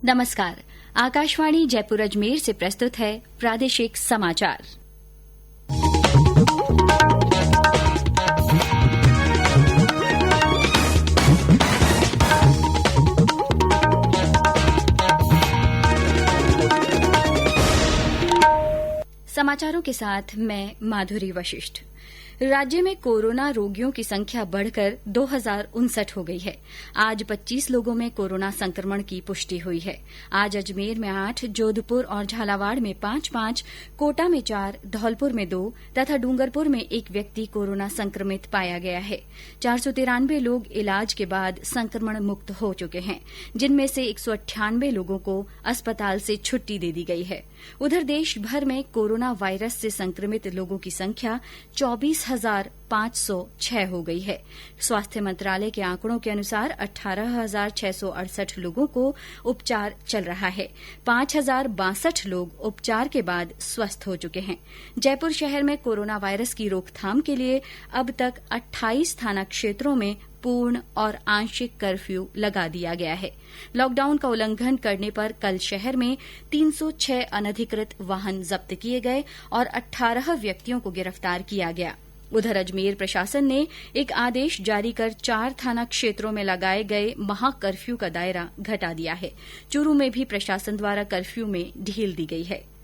नमस्कार। आकाशवाणी जयपुर अजमेर से प्रस्तुत है प्रादेशिक समाचार। समाचारों के साथ मैं माधुरी वशिष्ठ। राज्य में कोरोना रोगियों की संख्या बढ़कर 2059 हो गई है। आज 25 लोगों में कोरोना संक्रमण की पुष्टि हुई है। आज अजमेर में 8, जोधपुर और झालावाड़ में 5-5, कोटा में 4, धौलपुर में 2 तथा डूंगरपुर में 1 व्यक्ति कोरोना संक्रमित पाया गया है। 493 लोग इलाज के बाद संक्रमण मुक्त हो चुके हैं, जिनमें से 198 लोगों को अस्पताल से छुट्टी दे दी गई है। उधर देश भर में कोरोना वायरस से संक्रमित लोगों की संख्या 24,506 हो गई है। स्वास्थ्य मंत्रालय के आंकड़ों के अनुसार 18,668 लोगों को उपचार चल रहा है। 5,062 लोग उपचार के बाद स्वस्थ हो चुके हैं। जयपुर शहर में कोरोना वायरस की रोकथाम के लिए अब तक 28 थाना क्षेत्रों में पूर्ण और आंशिक कर्फ्यू लगा दिया गया है। लॉकडाउन का उल्लंघन करने पर कल शहर में 306 अनधिकृत वाहन जब्त किए गए और 18 व्यक्तियों को गिरफ्तार किया गया। उधर अजमेर प्रशासन ने एक आदेश जारी कर 4 थाना क्षेत्रों में लगाए गए महाकर्फ्यू का दायरा घटा दिया है। चूरू में भी प्रशासन द्वारा कर्फ्यू में ढील दी गई है।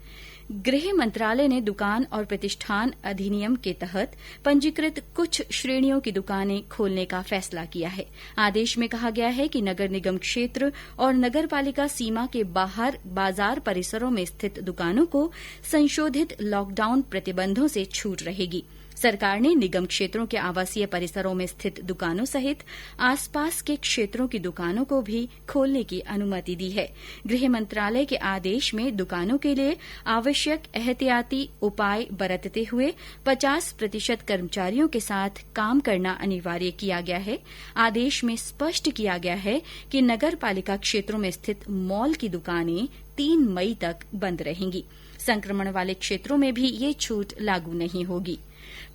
गृह मंत्रालय ने दुकान और प्रतिष्ठान अधिनियम के तहत पंजीकृत कुछ श्रेणियों की दुकानें खोलने का फैसला किया है। आदेश में कहा गया है कि नगर निगम क्षेत्र और नगर पालिका सीमा के बाहर बाजार परिसरों में स्थित दुकानों को संशोधित लॉकडाउन प्रतिबंधों से छूट रहेगी। सरकार ने निगम क्षेत्रों के आवासीय परिसरों में स्थित दुकानों सहित आसपास के क्षेत्रों की दुकानों को भी खोलने की अनुमति दी है। गृह मंत्रालय के आदेश में दुकानों के लिए आवश्यक एहतियाती उपाय बरतते हुए 50% कर्मचारियों के साथ काम करना अनिवार्य किया गया है। आदेश में स्पष्ट किया गया है कि नगर पालिका क्षेत्रों में स्थित मॉल की दुकानें 3 मई तक बंद रहेंगी। संक्रमण वाले क्षेत्रों में भी ये छूट लागू नहीं होगी।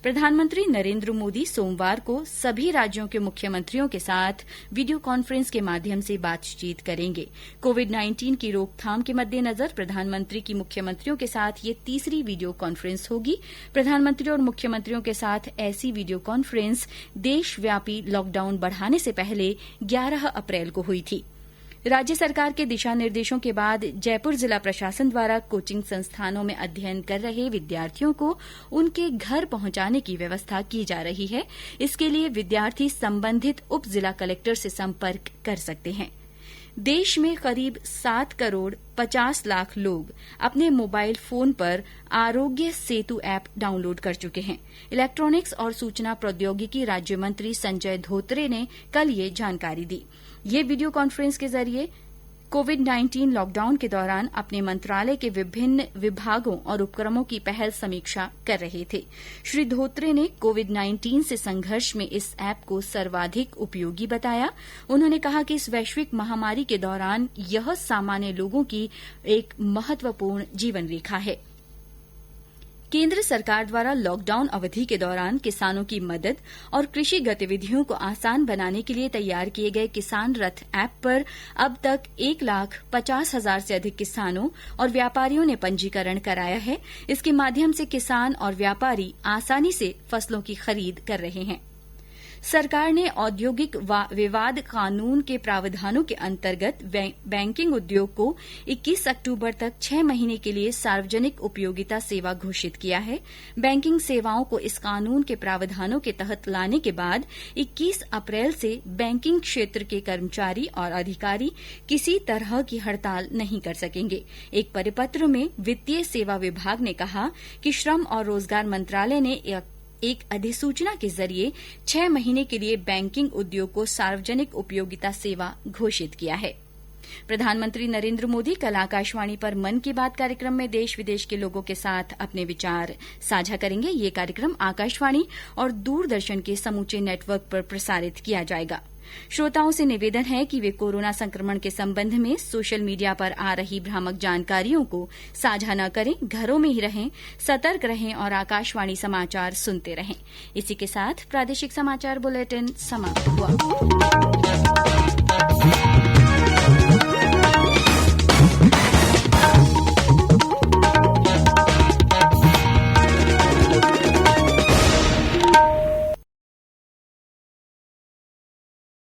प्रधानमंत्री नरेंद्र मोदी सोमवार को सभी राज्यों के मुख्यमंत्रियों के साथ वीडियो कॉन्फ्रेंस के माध्यम से बातचीत करेंगे। कोविड-19 की रोकथाम के मद्देनजर प्रधानमंत्री की मुख्यमंत्रियों के साथ ये तीसरी वीडियो कॉन्फ्रेंस होगी। प्रधानमंत्री और मुख्यमंत्रियों के साथ ऐसी वीडियो कॉन्फ्रेंस देशव्यापी लॉकडाउन बढ़ाने से पहले 11 अप्रैल को हुई थी। राज्य सरकार के दिशा निर्देशों के बाद जयपुर जिला प्रशासन द्वारा कोचिंग संस्थानों में अध्ययन कर रहे विद्यार्थियों को उनके घर पहुंचाने की व्यवस्था की जा रही है। इसके लिए विद्यार्थी संबंधित उप जिला कलेक्टर से संपर्क कर सकते हैं। देश में करीब 7 करोड़ 50 लाख लोग अपने मोबाइल फोन पर आरोग्य सेतु ऐप डाउनलोड कर चुके हैं। इलेक्ट्रॉनिक्स और सूचना प्रौद्योगिकी राज्य मंत्री संजय धोत्रे ने कल ये जानकारी दी। ये वीडियो कॉन्फ्रेंस के जरिए कोविड-19 लॉकडाउन के दौरान अपने मंत्रालय के विभिन्न विभागों और उपक्रमों की पहल समीक्षा कर रहे थे। श्री धोत्रे ने कोविड-19 से संघर्ष में इस ऐप को सर्वाधिक उपयोगी बताया। उन्होंने कहा कि इस वैश्विक महामारी के दौरान यह सामान्य लोगों की एक महत्वपूर्ण जीवन रेखा है। केंद्र सरकार द्वारा लॉकडाउन अवधि के दौरान किसानों की मदद और कृषि गतिविधियों को आसान बनाने के लिए तैयार किए गए किसान रथ ऐप पर अब तक 1,50,000 से अधिक किसानों और व्यापारियों ने पंजीकरण कराया है। इसके माध्यम से किसान और व्यापारी आसानी से फसलों की खरीद कर रहे हैं। सरकार ने औद्योगिक विवाद कानून के प्रावधानों के अंतर्गत बैंकिंग उद्योग को 21 अक्टूबर तक 6 महीने के लिए सार्वजनिक उपयोगिता सेवा घोषित किया है। बैंकिंग सेवाओं को इस कानून के प्रावधानों के तहत लाने के बाद 21 अप्रैल से बैंकिंग क्षेत्र के कर्मचारी और अधिकारी किसी तरह की हड़ताल नहीं कर सकेंगे। एक परिपत्र में वित्तीय सेवा विभाग ने कहा कि श्रम और रोजगार मंत्रालय ने एक अधिसूचना के जरिए 6 महीने के लिए बैंकिंग उद्योग को सार्वजनिक उपयोगिता सेवा घोषित किया है। प्रधानमंत्री नरेंद्र मोदी कल आकाशवाणी पर मन की बात कार्यक्रम में देश विदेश के लोगों के साथ अपने विचार साझा करेंगे। ये कार्यक्रम आकाशवाणी और दूरदर्शन के समूचे नेटवर्क पर प्रसारित किया जाएगा। श्रोताओं से निवेदन है कि वे कोरोना संक्रमण के संबंध में सोशल मीडिया पर आ रही भ्रामक जानकारियों को साझा न करें, घरों में ही रहें, सतर्क रहें और आकाशवाणी समाचार सुनते रहें। इसी के साथ प्रादेशिक समाचार बुलेटिन समाप्त हुआ।